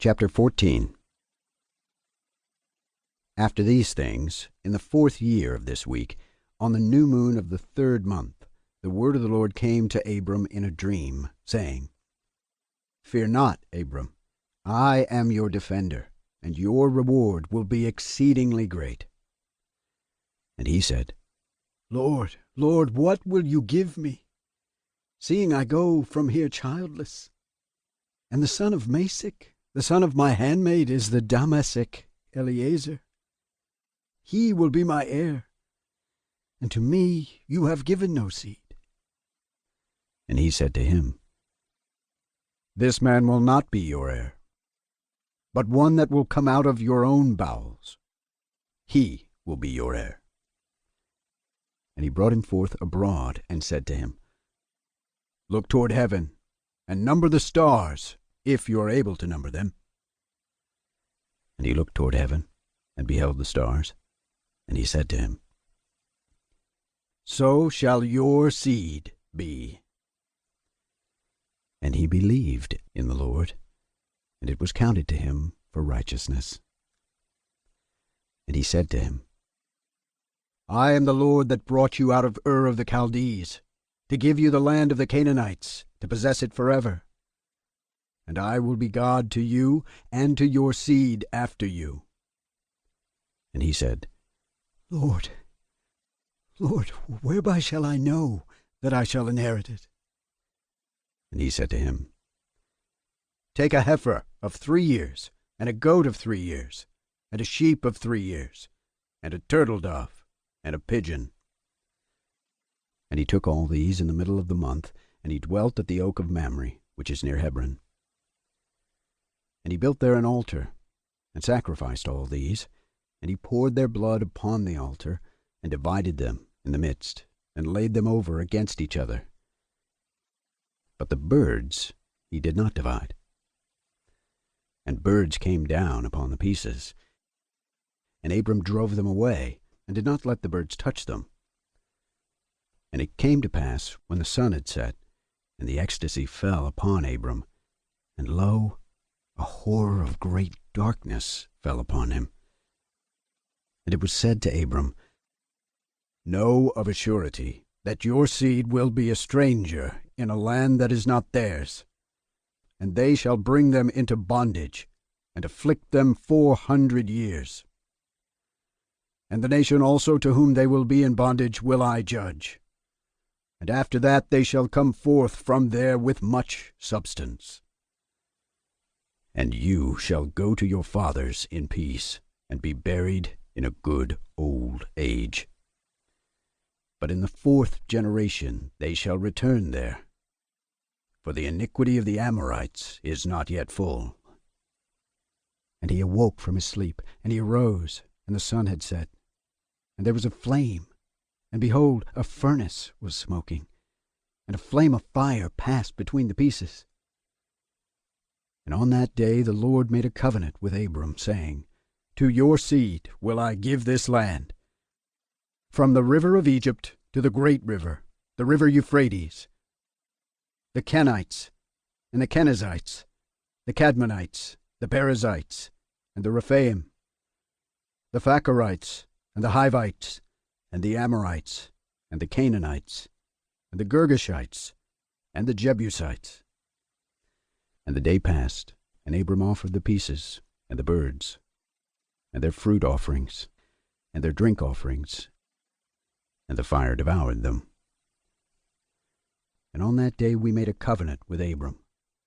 Chapter 14. After these things, in the 4th year of this week, on the new moon of the 3rd month, the word of the Lord came to Abram in a dream, saying, Fear not, Abram, I am your defender, and your reward will be exceedingly great. And he said, Lord, Lord, what will you give me, seeing I go from here childless? And the son of Masech, the son of my handmaid, is the Damascene Eliezer. He will be my heir, and to me you have given no seed. And he said to him, This man will not be your heir, but one that will come out of your own bowels. He will be your heir. And he brought him forth abroad, and said to him, Look toward heaven, and number the stars, if you are able to number them. And he looked toward heaven, and beheld the stars, and he said to him, So shall your seed be. And he believed in the Lord, and it was counted to him for righteousness. And he said to him, I am the Lord that brought you out of Ur of the Chaldees, to give you the land of the Canaanites, to possess it forever. And I will be God to you and to your seed after you. And he said, Lord, Lord, whereby shall I know that I shall inherit it? And he said to him, Take a heifer of 3 years, and a goat of 3 years, and a sheep of 3 years, and a turtle dove, and a pigeon. And he took all these in the middle of the month, and he dwelt at the oak of Mamre, which is near Hebron. And he built there an altar, and sacrificed all these, and he poured their blood upon the altar, and divided them in the midst, and laid them over against each other. But the birds he did not divide. And birds came down upon the pieces, and Abram drove them away, and did not let the birds touch them. And it came to pass, when the sun had set, and the ecstasy fell upon Abram, and lo, a horror of great darkness fell upon him. And it was said to Abram, Know of a surety that your seed will be a stranger in a land that is not theirs, and they shall bring them into bondage, and afflict them 400 years. And the nation also to whom they will be in bondage will I judge. And after that they shall come forth from there with much substance. And you shall go to your fathers in peace, and be buried in a good old age. But in the 4th generation they shall return there, for the iniquity of the Amorites is not yet full. And he awoke from his sleep, and he arose, and the sun had set. And there was a flame, and behold, a furnace was smoking, and a flame of fire passed between the pieces. And on that day the Lord made a covenant with Abram, saying, To your seed will I give this land, from the river of Egypt to the great river, the river Euphrates, the Kenites, and the Kenizzites, the Cadmonites, the Perizzites, and the Rephaim, the Phacharites, and the Hivites, and the Amorites, and the Canaanites, and the Girgashites, and the Jebusites. And the day passed, and Abram offered the pieces, and the birds, and their fruit offerings, and their drink offerings, and the fire devoured them. And on that day we made a covenant with Abram,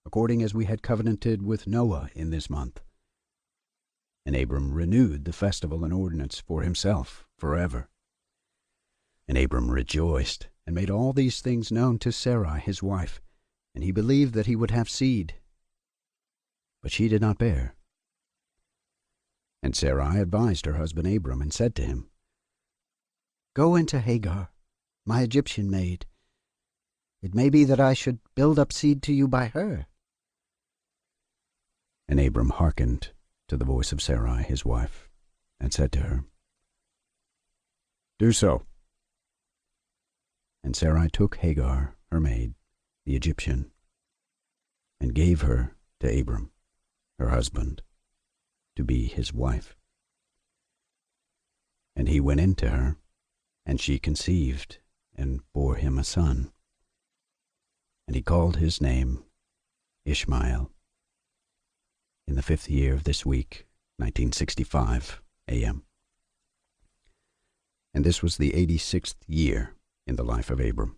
according as we had covenanted with Noah in this month. And Abram renewed the festival and ordinance for himself forever. And Abram rejoiced, and made all these things known to Sarai his wife, and he believed that he would have seed. But she did not bear. And Sarai advised her husband Abram, and said to him, Go into Hagar, my Egyptian maid. It may be that I should build up seed to you by her. And Abram hearkened to the voice of Sarai his wife, and said to her, Do so. And Sarai took Hagar, her maid, the Egyptian, and gave her to Abram. her husband, to be his wife. And he went in to her, and she conceived, and bore him a son. And he called his name Ishmael. In the 5th year of this week, 1965 a.m. And this was the 86th year in the life of Abram.